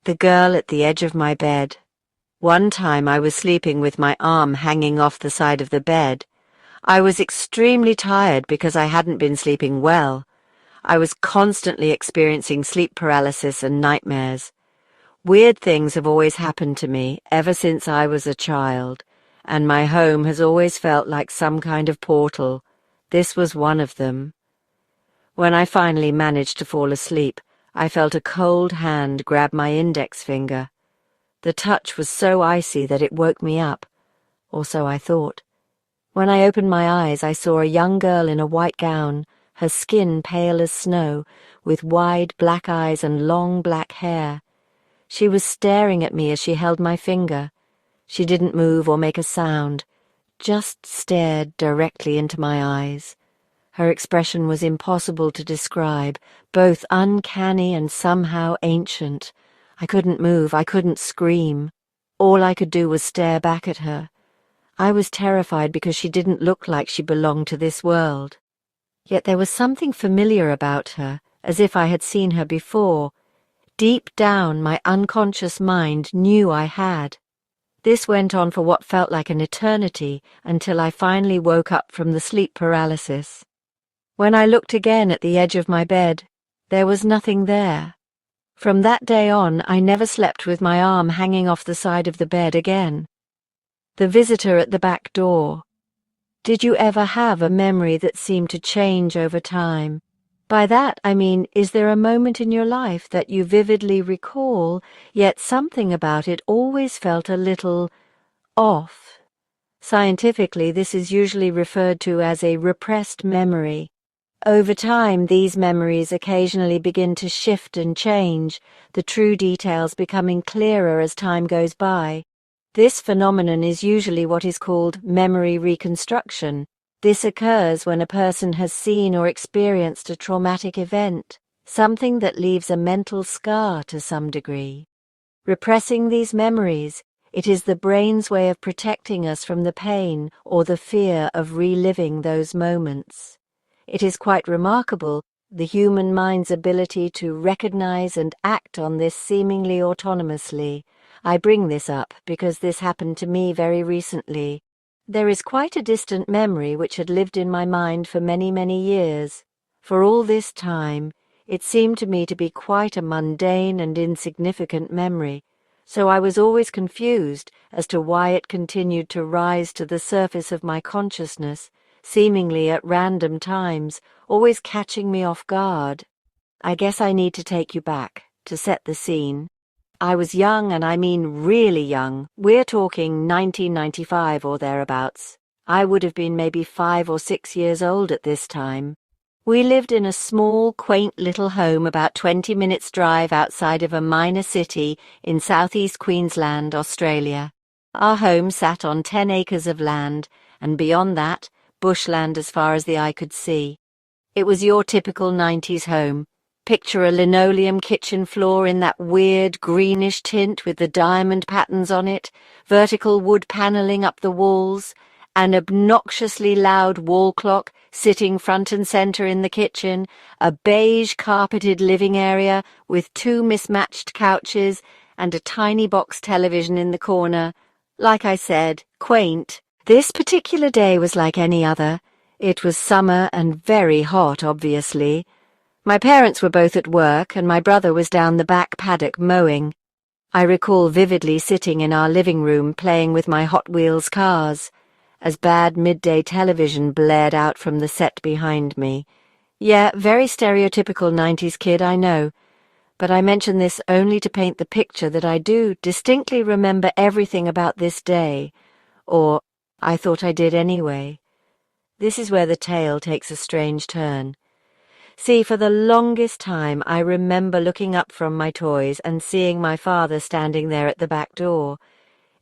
The girl at the edge of my bed. One time I was sleeping with my arm hanging off the side of the bed. I was extremely tired because I hadn't been sleeping well. I was constantly experiencing sleep paralysis and nightmares. Weird things have always happened to me ever since I was a child, and my home has always felt like some kind of portal. This was one of them. When I finally managed to fall asleep, I felt a cold hand grab my index finger. The touch was so icy that it woke me up, or so I thought. When I opened my eyes, I saw a young girl in a white gown, her skin pale as snow, with wide black eyes and long black hair. She was staring at me as she held my finger. She didn't move or make a sound, just stared directly into my eyes. Her expression was impossible to describe, both uncanny and somehow ancient. I couldn't move, I couldn't scream. All I could do was stare back at her. I was terrified because she didn't look like she belonged to this world. Yet there was something familiar about her, as if I had seen her before. Deep down, my unconscious mind knew I had. This went on for what felt like an eternity until I finally woke up from the sleep paralysis. When I looked again at the edge of my bed, there was nothing there. From that day on, I never slept with my arm hanging off the side of the bed again. The visitor at the back door. Did you ever have a memory that seemed to change over time? By that, I mean, is there a moment in your life that you vividly recall, yet something about it always felt a little off? Scientifically, this is usually referred to as a repressed memory. Over time, these memories occasionally begin to shift and change, the true details becoming clearer as time goes by. This phenomenon is usually what is called memory reconstruction. This occurs when a person has seen or experienced a traumatic event, something that leaves a mental scar to some degree. Repressing these memories, it is the brain's way of protecting us from the pain or the fear of reliving those moments. It is quite remarkable, the human mind's ability to recognize and act on this seemingly autonomously. I bring this up because this happened to me very recently. There is quite a distant memory which had lived in my mind for many, many years. For all this time, it seemed to me to be quite a mundane and insignificant memory, so I was always confused as to why it continued to rise to the surface of my consciousness, seemingly at random times, always catching me off guard. I guess I need to take you back, to set the scene. I was young, and I mean really young. We're talking 1995 or thereabouts. I would have been maybe 5 or 6 years old at this time. We lived in a small, quaint little home about 20 minutes' drive outside of a minor city in southeast Queensland, Australia. Our home sat on 10 acres of land, and beyond that, bushland as far as the eye could see. It was your typical 90s home. Picture a linoleum kitchen floor in that weird greenish tint with the diamond patterns on it, vertical wood paneling up the walls, an obnoxiously loud wall clock sitting front and center in the kitchen, a beige carpeted living area with 2 mismatched couches and a tiny box television in the corner. Like I said, quaint. This particular day was like any other. It was summer and very hot, obviously. My parents were both at work, and my brother was down the back paddock mowing. I recall vividly sitting in our living room playing with my Hot Wheels cars, as bad midday television blared out from the set behind me. Yeah, very stereotypical 90s kid, I know, but I mention this only to paint the picture that I do distinctly remember everything about this day, or I thought I did anyway. This is where the tale takes a strange turn. See, for the longest time I remember looking up from my toys and seeing my father standing there at the back door.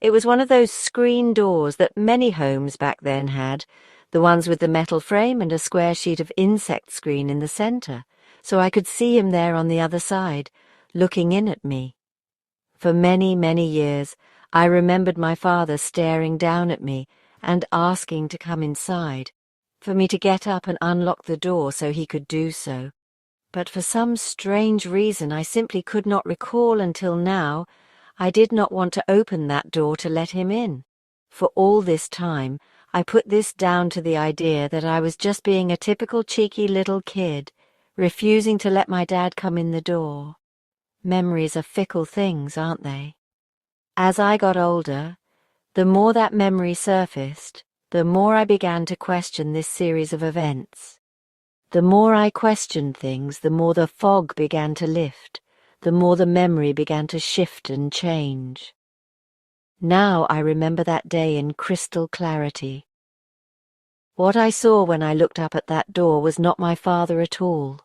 It was one of those screen doors that many homes back then had, the ones with the metal frame and a square sheet of insect screen in the center, so I could see him there on the other side, looking in at me. For many, many years, I remembered my father staring down at me and asking to come inside, for me to get up and unlock the door so he could do so. but for some strange reason I simply could not recall until now, I did not want to open that door to let him in. For all this time, I put this down to the idea that I was just being a typical cheeky little kid, refusing to let my dad come in the door. Memories are fickle things, aren't they? As I got older, the more that memory surfaced, the more I began to question this series of events. The more I questioned things, the more the fog began to lift, the more the memory began to shift and change. Now I remember that day in crystal clarity. What I saw when I looked up at that door was not my father at all.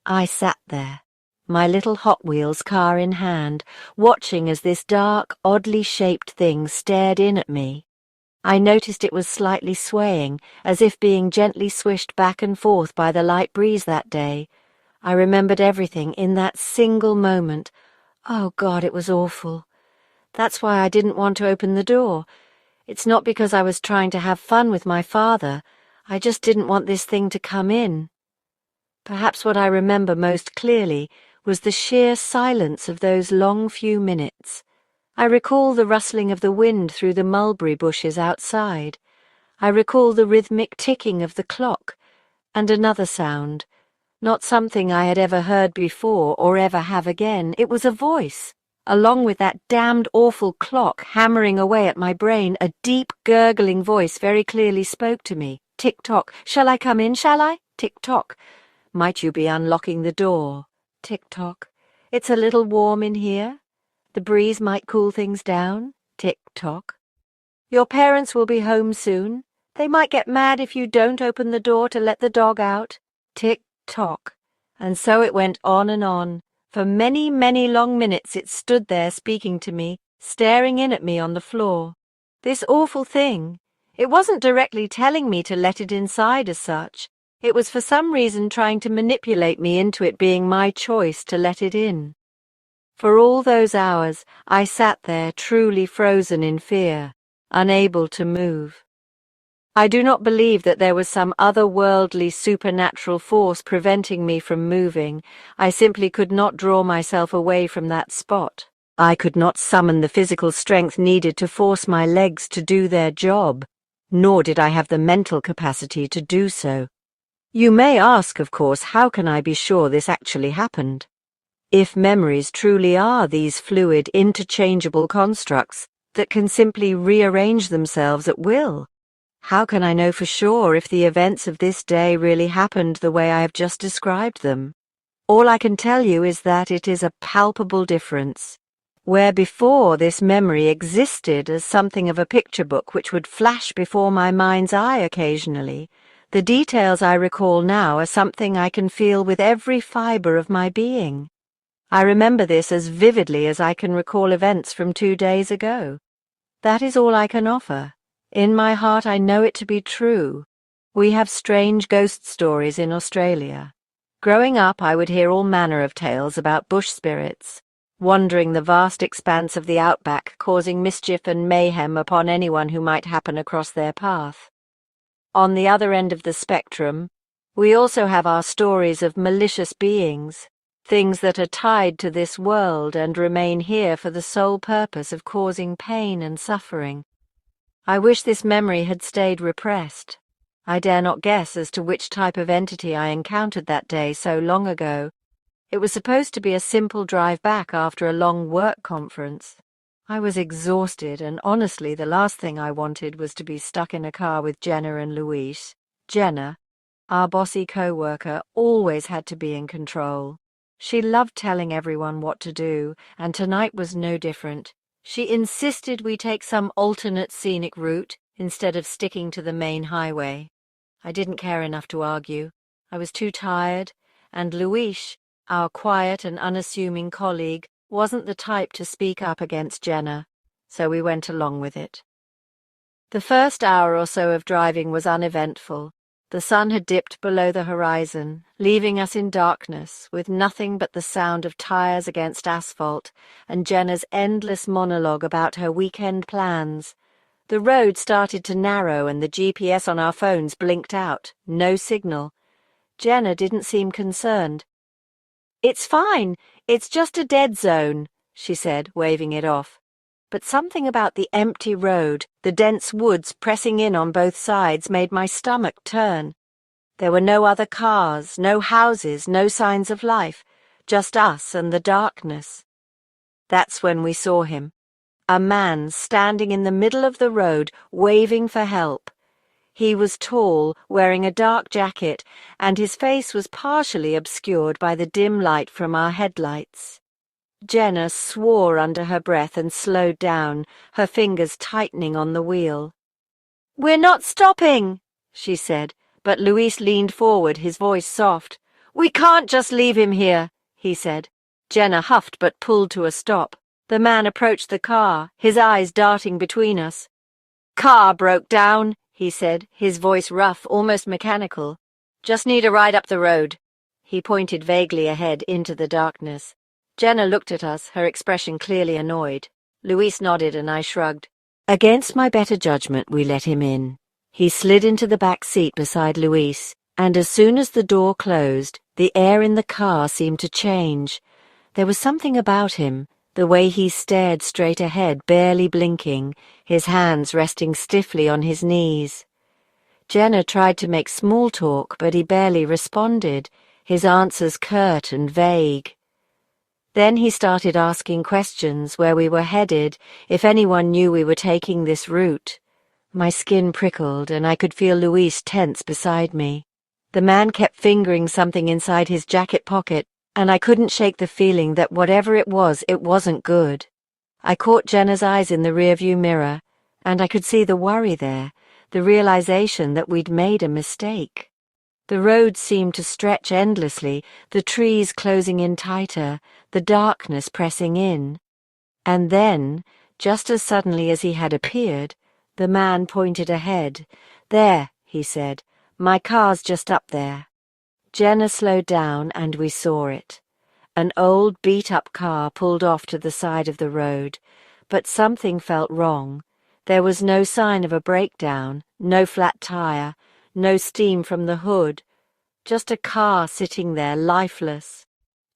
I sat there, my little Hot Wheels car in hand, watching as this dark, oddly shaped thing stared in at me. I noticed it was slightly swaying, as if being gently swished back and forth by the light breeze that day. I remembered everything in that single moment. Oh God, it was awful. That's why I didn't want to open the door. It's not because I was trying to have fun with my father. I just didn't want this thing to come in. Perhaps what I remember most clearly was the sheer silence of those long few minutes. I recall the rustling of the wind through the mulberry bushes outside. I recall the rhythmic ticking of the clock, and another sound, not something I had ever heard before or ever have again. It was a voice. Along with that damned awful clock hammering away at my brain, a deep, gurgling voice very clearly spoke to me. Tick-tock. Shall I come in, shall I? Tick-tock. Might you be unlocking the door? Tick-tock. It's a little warm in here. The breeze might cool things down. Tick-tock. Your parents will be home soon. They might get mad if you don't open the door to let the dog out. Tick-tock. And so it went on and on. For many, many long minutes it stood there speaking to me, staring in at me on the floor. This awful thing. It wasn't directly telling me to let it inside as such. It was for some reason trying to manipulate me into it being my choice to let it in. For all those hours, I sat there truly frozen in fear, unable to move. I do not believe that there was some otherworldly supernatural force preventing me from moving. I simply could not draw myself away from that spot. I could not summon the physical strength needed to force my legs to do their job, nor did I have the mental capacity to do so. You may ask, of course, how can I be sure this actually happened? If memories truly are these fluid, interchangeable constructs that can simply rearrange themselves at will, how can I know for sure if the events of this day really happened the way I have just described them? All I can tell you is that it is a palpable difference. Where before this memory existed as something of a picture book which would flash before my mind's eye occasionally, the details I recall now are something I can feel with every fibre of my being. I remember this as vividly as I can recall events from 2 days ago. That is all I can offer. In my heart I know it to be true. We have strange ghost stories in Australia. Growing up I would hear all manner of tales about bush spirits, wandering the vast expanse of the outback, causing mischief and mayhem upon anyone who might happen across their path. On the other end of the spectrum, we also have our stories of malicious beings, things that are tied to this world and remain here for the sole purpose of causing pain and suffering. I wish this memory had stayed repressed. I dare not guess as to which type of entity I encountered that day so long ago. It was supposed to be a simple drive back after a long work conference. I was exhausted, and honestly the last thing I wanted was to be stuck in a car with Jenna and Louise. Jenna, our bossy co-worker, always had to be in control. She loved telling everyone what to do, and tonight was no different. She insisted we take some alternate scenic route instead of sticking to the main highway. I didn't care enough to argue. I was too tired, and Louise, our quiet and unassuming colleague, wasn't the type to speak up against Jenna, so we went along with it. The first hour or so of driving was uneventful. The sun had dipped below the horizon, leaving us in darkness, with nothing but the sound of tires against asphalt and Jenna's endless monologue about her weekend plans. The road started to narrow and the GPS on our phones blinked out. No signal. Jenna didn't seem concerned. "It's fine. It's just a dead zone," she said, waving it off. But something about the empty road, the dense woods pressing in on both sides, made my stomach turn. There were no other cars, no houses, no signs of life, just us and the darkness. That's when we saw him. A man standing in the middle of the road, waving for help. He was tall, wearing a dark jacket, and his face was partially obscured by the dim light from our headlights. Jenna swore under her breath and slowed down, her fingers tightening on the wheel. "We're not stopping," she said, but Luis leaned forward, his voice soft. "We can't just leave him here," he said. Jenna huffed but pulled to a stop. The man approached the car, his eyes darting between us. "Car broke down," he said, his voice rough, almost mechanical. "Just need a ride up the road." He pointed vaguely ahead into the darkness. Jenna looked at us, her expression clearly annoyed. Luis nodded and I shrugged. Against my better judgment, we let him in. He slid into the back seat beside Luis, and as soon as the door closed, the air in the car seemed to change. There was something about him, the way he stared straight ahead, barely blinking, his hands resting stiffly on his knees. Jenna tried to make small talk, but he barely responded, his answers curt and vague. Then he started asking questions, where we were headed, if anyone knew we were taking this route. My skin prickled, and I could feel Luis tense beside me. The man kept fingering something inside his jacket pocket, and I couldn't shake the feeling that whatever it wasn't good. I caught Jenna's eyes in the rearview mirror, and I could see the worry there, the realization that we'd made a mistake. The road seemed to stretch endlessly, the trees closing in tighter, the darkness pressing in. And then, just as suddenly as he had appeared, the man pointed ahead. "There," he said, "my car's just up there." Jenna slowed down and we saw it. An old beat-up car pulled off to the side of the road, but something felt wrong. There was no sign of a breakdown, no flat tire, no steam from the hood, just a car sitting there, lifeless.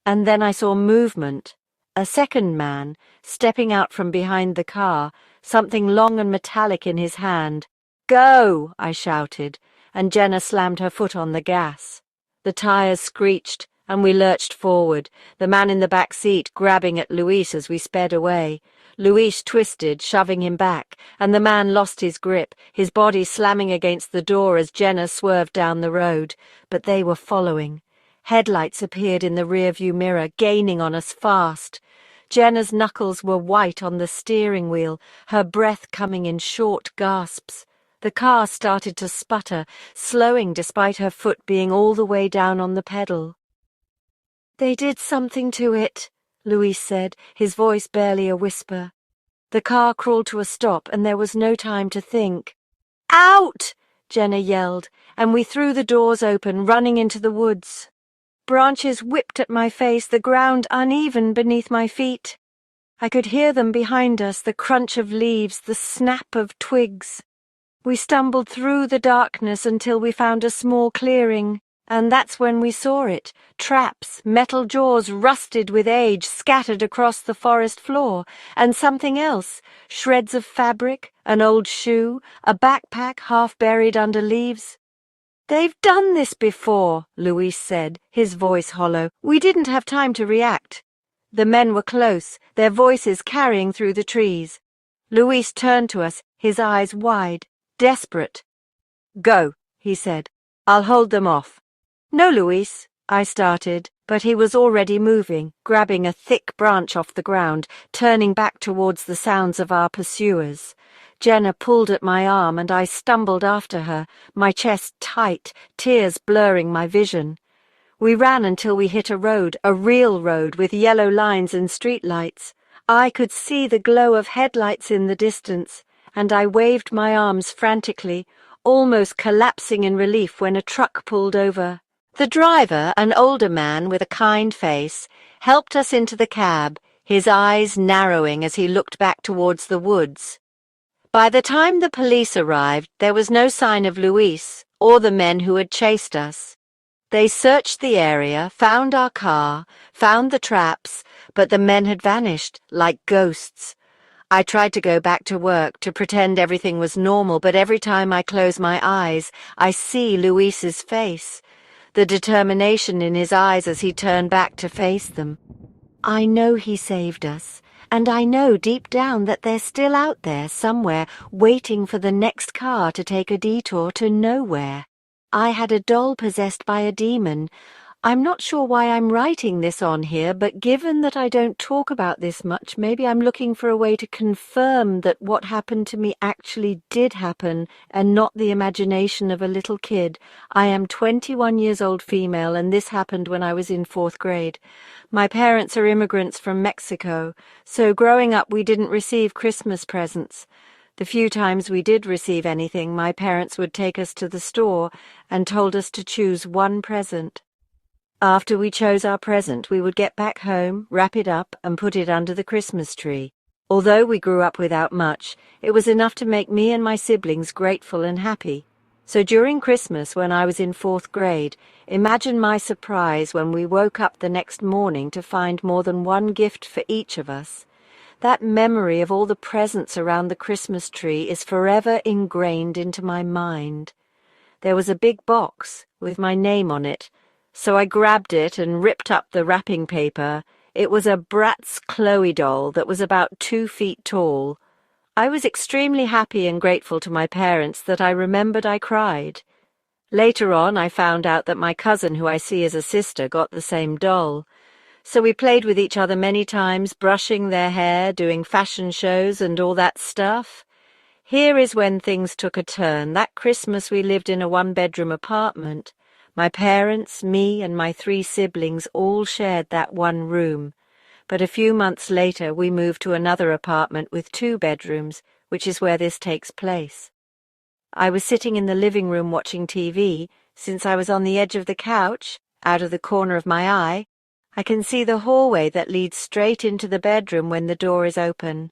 And then I saw movement. A second man, stepping out from behind the car, something long and metallic in his hand. "Go!" I shouted, and Jenna slammed her foot on the gas. The tires screeched, and we lurched forward, the man in the back seat grabbing at Luis as we sped away. Luis twisted, shoving him back, and the man lost his grip, his body slamming against the door as Jenna swerved down the road. But they were following. Headlights appeared in the rearview mirror, gaining on us fast. Jenna's knuckles were white on the steering wheel, her breath coming in short gasps. The car started to sputter, slowing despite her foot being all the way down on the pedal. "They did something to it," Luis said, his voice barely a whisper. The car crawled to a stop, and there was no time to think. "Out!" Jenna yelled, and we threw the doors open, running into the woods. Branches whipped at my face, the ground uneven beneath my feet. I could hear them behind us, the crunch of leaves, the snap of twigs. We stumbled through the darkness until we found a small clearing, and that's when we saw it. Traps, metal jaws rusted with age, scattered across the forest floor, and something else, shreds of fabric, an old shoe, a backpack half buried under leaves. "They've done this before," Luis said, his voice hollow. We didn't have time to react. The men were close, their voices carrying through the trees. Luis turned to us, his eyes wide, desperate. "Go," he said. "I'll hold them off." "No, Luis," I started, but he was already moving, grabbing a thick branch off the ground, turning back towards the sounds of our pursuers. Jenna pulled at my arm and I stumbled after her, my chest tight, tears blurring my vision. We ran until we hit a road, a real road with yellow lines and streetlights. I could see the glow of headlights in the distance, and I waved my arms frantically, almost collapsing in relief when a truck pulled over. The driver, an older man with a kind face, helped us into the cab, his eyes narrowing as he looked back towards the woods. By the time the police arrived, there was no sign of Luis or the men who had chased us. They searched the area, found our car, found the traps, but the men had vanished, like ghosts. I tried to go back to work to pretend everything was normal, but every time I close my eyes, I see Luis's face, the determination in his eyes as he turned back to face them. I know he saved us, and I know deep down that they're still out there somewhere, waiting for the next car to take a detour to nowhere. I had a doll possessed by a demon. I'm not sure why I'm writing this on here, but given that I don't talk about this much, maybe I'm looking for a way to confirm that what happened to me actually did happen and not the imagination of a little kid. I am 21 years old female, and this happened when I was in 4th grade. My parents are immigrants from Mexico, so growing up we didn't receive Christmas presents. The few times we did receive anything, my parents would take us to the store and told us to choose one present. After we chose our present, we would get back home, wrap it up, and put it under the Christmas tree. Although we grew up without much, it was enough to make me and my siblings grateful and happy. So during Christmas, when I was in 4th grade, imagine my surprise when we woke up the next morning to find more than one gift for each of us. That memory of all the presents around the Christmas tree is forever ingrained into my mind. There was a big box with my name on it, so I grabbed it and ripped up the wrapping paper. It was a Bratz Chloe doll that was about 2 feet tall. I was extremely happy and grateful to my parents that I remembered I cried. Later on, I found out that my cousin, who I see as a sister, got the same doll. So we played with each other many times, brushing their hair, doing fashion shows and all that stuff. Here is when things took a turn. That Christmas we lived in a 1-bedroom apartment. My parents, me, and my 3 siblings all shared that one room. But a few months later we moved to another apartment with 2 bedrooms, which is where this takes place. I was sitting in the living room watching TV. Since I was on the edge of the couch, out of the corner of my eye, I can see the hallway that leads straight into the bedroom when the door is open.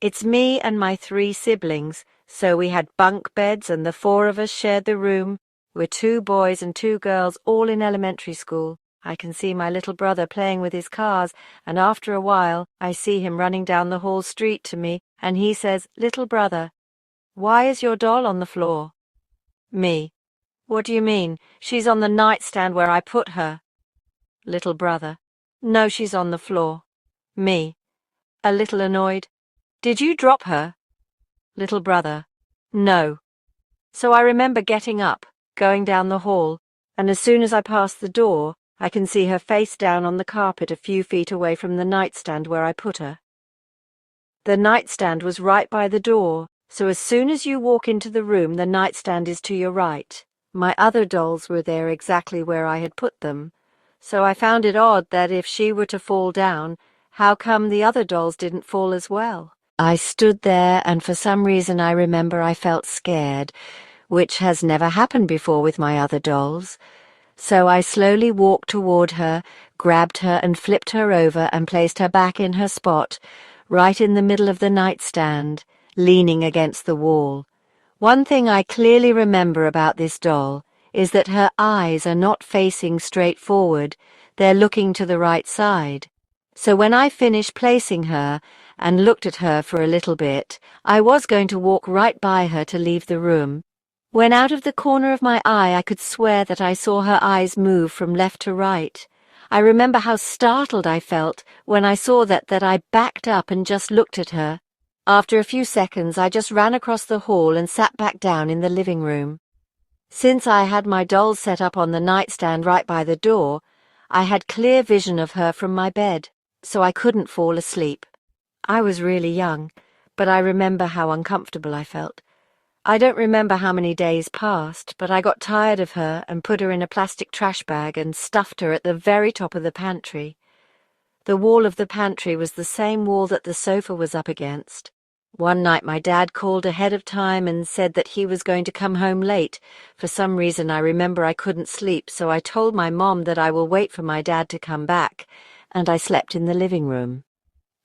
It's me and my 3 siblings, so we had bunk beds and the 4 of us shared the room. We're 2 boys and 2 girls, all in elementary school. I can see my little brother playing with his cars, and after a while I see him running down the hall street to me, and he says, "Little brother, why is your doll on the floor?" Me: "What do you mean? She's on the nightstand where I put her." Little brother: "No, she's on the floor." Me, a little annoyed: "Did you drop her?" Little brother: "No." So I remember getting up, going down the hall, and as soon as I pass the door, I can see her face down on the carpet a few feet away from the nightstand where I put her. The nightstand was right by the door, so as soon as you walk into the room, the nightstand is to your right. My other dolls were there exactly where I had put them, so I found it odd that if she were to fall down, how come the other dolls didn't fall as well? I stood there, and for some reason I remember I felt scared, which has never happened before with my other dolls. So I slowly walked toward her, grabbed her and flipped her over and placed her back in her spot, right in the middle of the nightstand, leaning against the wall. One thing I clearly remember about this doll is that her eyes are not facing straight forward, they're looking to the right side. So when I finished placing her and looked at her for a little bit, I was going to walk right by her to leave the room, when out of the corner of my eye I could swear that I saw her eyes move from left to right. I remember how startled I felt when I saw that I backed up and just looked at her. After a few seconds, I just ran across the hall and sat back down in the living room. Since I had my dolls set up on the nightstand right by the door, I had clear vision of her from my bed, so I couldn't fall asleep. I was really young, but I remember how uncomfortable I felt. I don't remember how many days passed, but I got tired of her and put her in a plastic trash bag and stuffed her at the very top of the pantry. The wall of the pantry was the same wall that the sofa was up against. One night my dad called ahead of time and said that he was going to come home late. For some reason I remember I couldn't sleep, so I told my mom that I will wait for my dad to come back, and I slept in the living room.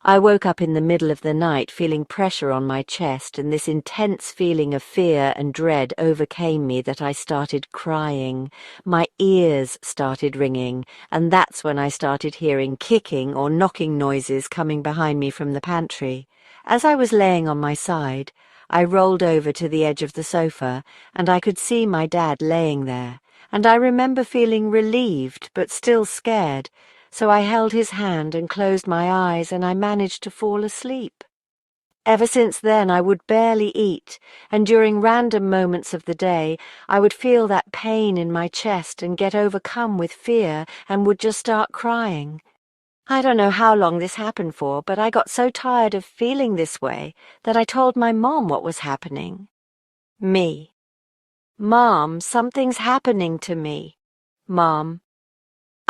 I woke up in the middle of the night feeling pressure on my chest, and this intense feeling of fear and dread overcame me that I started crying. My ears started ringing, and that's when I started hearing kicking or knocking noises coming behind me from the pantry. As I was laying on my side, I rolled over to the edge of the sofa, and I could see my dad laying there, and I remember feeling relieved but still scared, so I held his hand and closed my eyes, and I managed to fall asleep. Ever since then I would barely eat, and during random moments of the day I would feel that pain in my chest and get overcome with fear and would just start crying. I don't know how long this happened for, but I got so tired of feeling this way that I told my mom what was happening. Me. Mom, something's happening to me. Mom.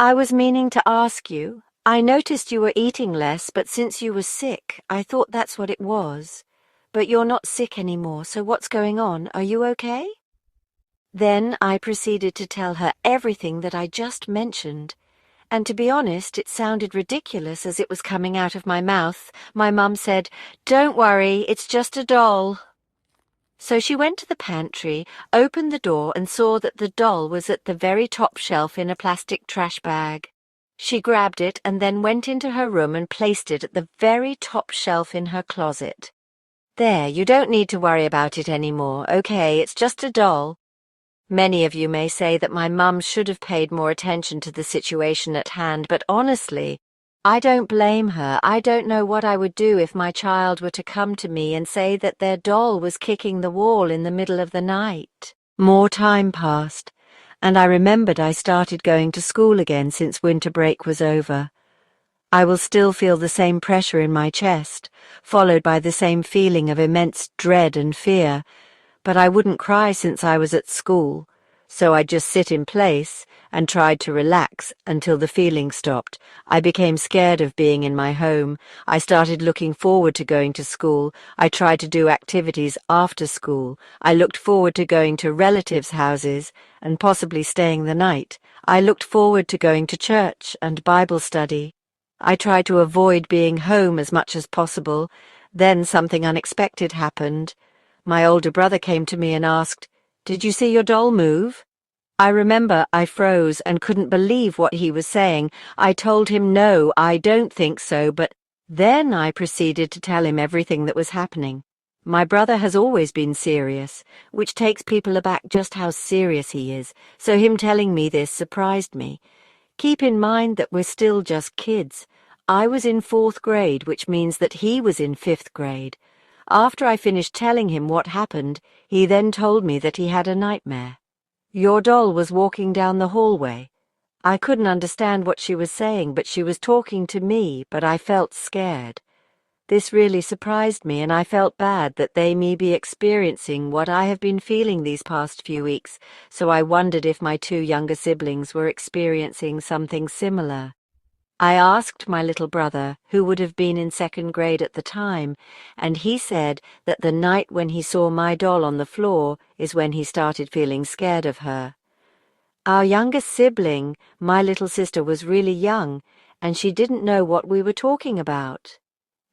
I was meaning to ask you. I noticed you were eating less, but since you were sick, I thought that's what it was. But you're not sick anymore, so what's going on? Are you okay? Then I proceeded to tell her everything that I just mentioned. And to be honest, it sounded ridiculous as it was coming out of my mouth. My mum said, "Don't worry, it's just a doll." So she went to the pantry, opened the door, and saw that the doll was at the very top shelf in a plastic trash bag. She grabbed it and then went into her room and placed it at the very top shelf in her closet. "There, you don't need to worry about it anymore, okay? It's just a doll." Many of you may say that my mum should have paid more attention to the situation at hand, but honestly, I don't blame her. I don't know what I would do if my child were to come to me and say that their doll was kicking the wall in the middle of the night. More time passed, and I remembered I started going to school again since winter break was over. I will still feel the same pressure in my chest, followed by the same feeling of immense dread and fear, but I wouldn't cry since I was at school, so I'd just sit in place and tried to relax until the feeling stopped. I became scared of being in my home. I started looking forward to going to school. I tried to do activities after school. I looked forward to going to relatives' houses and possibly staying the night. I looked forward to going to church and Bible study. I tried to avoid being home as much as possible. Then something unexpected happened. My older brother came to me and asked, "Did you see your doll move?" I remember I froze and couldn't believe what he was saying. I told him no, I don't think so, but then I proceeded to tell him everything that was happening. My brother has always been serious, which takes people aback just how serious he is, so him telling me this surprised me. Keep in mind that we're still just kids. I was in 4th grade, which means that he was in 5th grade. After I finished telling him what happened, he then told me that he had a nightmare. Your doll was walking down the hallway. I couldn't understand what she was saying, but she was talking to me, but I felt scared. This really surprised me, and I felt bad that they may be experiencing what I have been feeling these past few weeks, so I wondered if my 2 younger siblings were experiencing something similar. I asked my little brother, who would have been in 2nd grade at the time, and he said that the night when he saw my doll on the floor is when he started feeling scared of her. Our youngest sibling, my little sister, was really young, and she didn't know what we were talking about.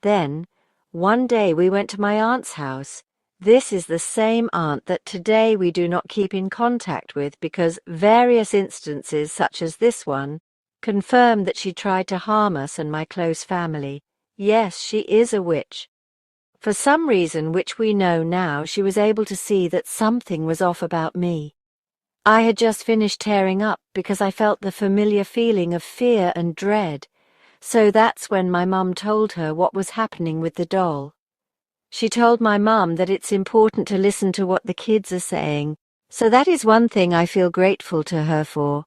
Then, one day we went to my aunt's house. This is the same aunt that today we do not keep in contact with because various instances such as this one confirmed that she tried to harm us and my close family. Yes, she is a witch. For some reason which we know now, she was able to see that something was off about me. I had just finished tearing up because I felt the familiar feeling of fear and dread, so that's when my mum told her what was happening with the doll. She told my mum that it's important to listen to what the kids are saying, so that is one thing I feel grateful to her for.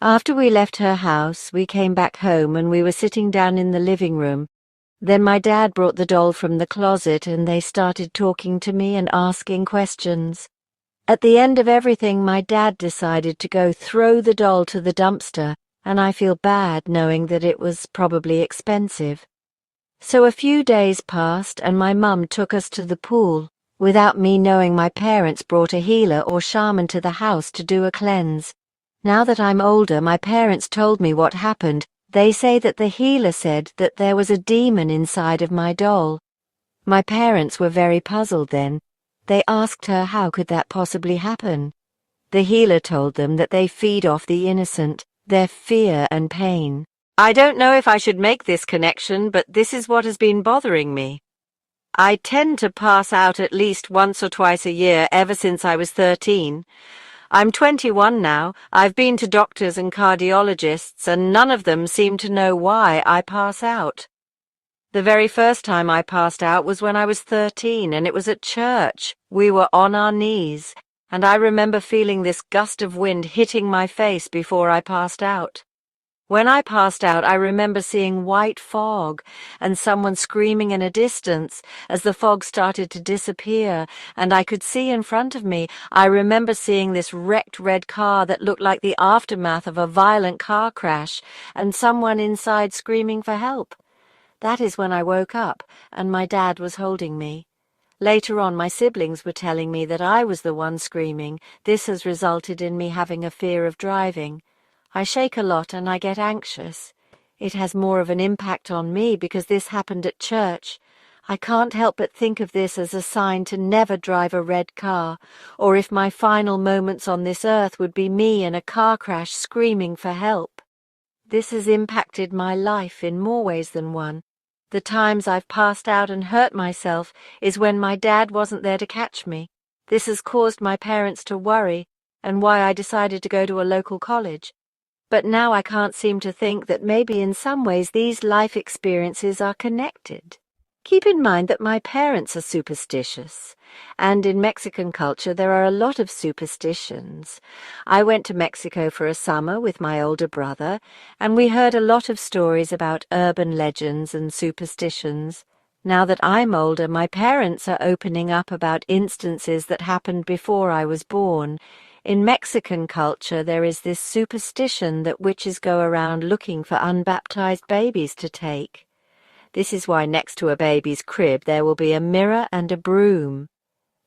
After we left her house, we came back home and we were sitting down in the living room. Then my dad brought the doll from the closet and they started talking to me and asking questions. At the end of everything, my dad decided to go throw the doll to the dumpster, and I feel bad knowing that it was probably expensive. So a few days passed and my mum took us to the pool. Without me knowing, my parents brought a healer or shaman to the house to do a cleanse. Now that I'm older, my parents told me what happened. They say that the healer said that there was a demon inside of my doll. My parents were very puzzled then. They asked her how could that possibly happen. The healer told them that they feed off the innocent, their fear and pain. I don't know if I should make this connection, but this is what has been bothering me. I tend to pass out at least once or twice a year ever since I was 13. I'm 21 now. I've been to doctors and cardiologists, and none of them seem to know why I pass out. The very first time I passed out was when I was 13, and it was at church. We were on our knees, and I remember feeling this gust of wind hitting my face before I passed out. When I passed out, I remember seeing white fog and someone screaming in a distance as the fog started to disappear, and I could see in front of me. I remember seeing this wrecked red car that looked like the aftermath of a violent car crash, and someone inside screaming for help. That is when I woke up, and my dad was holding me. Later on, my siblings were telling me that I was the one screaming. This has resulted in me having a fear of driving. I shake a lot and I get anxious. It has more of an impact on me because this happened at church. I can't help but think of this as a sign to never drive a red car, or if my final moments on this earth would be me in a car crash screaming for help. This has impacted my life in more ways than one. The times I've passed out and hurt myself is when my dad wasn't there to catch me. This has caused my parents to worry, and why I decided to go to a local college. But now I can't seem to think that maybe in some ways these life experiences are connected. Keep in mind that my parents are superstitious, and in Mexican culture there are a lot of superstitions. I went to Mexico for a summer with my older brother, and we heard a lot of stories about urban legends and superstitions. Now that I'm older, my parents are opening up about instances that happened before I was born. In Mexican culture, there is this superstition that witches go around looking for unbaptized babies to take. This is why next to a baby's crib there will be a mirror and a broom.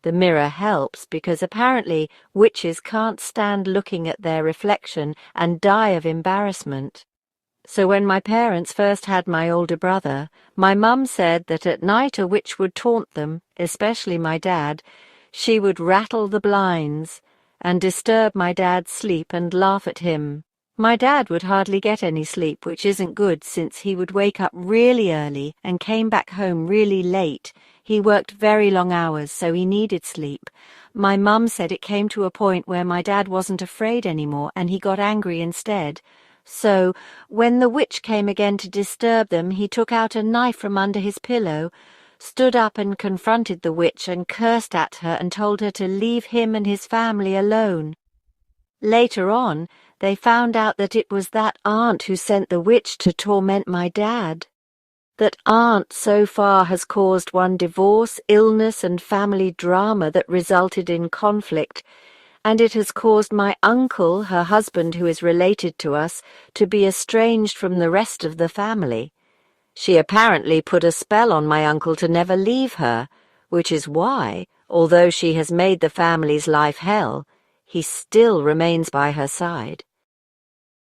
The mirror helps because apparently witches can't stand looking at their reflection and die of embarrassment. So when my parents first had my older brother, my mum said that at night a witch would taunt them, especially my dad. She would rattle the blinds and disturb my dad's sleep and laugh at him. My dad would hardly get any sleep, which isn't good since he would wake up really early and came back home really late. He worked very long hours, so he needed sleep. My mum said it came to a point where my dad wasn't afraid anymore and he got angry instead. So, when the witch came again to disturb them, he took out a knife from under his pillow, stood up and confronted the witch and cursed at her and told her to leave him and his family alone. Later on, they found out that it was that aunt who sent the witch to torment my dad. That aunt so far has caused one divorce, illness and family drama that resulted in conflict, and it has caused my uncle, her husband who is related to us, to be estranged from the rest of the family. She apparently put a spell on my uncle to never leave her, which is why, although she has made the family's life hell, he still remains by her side.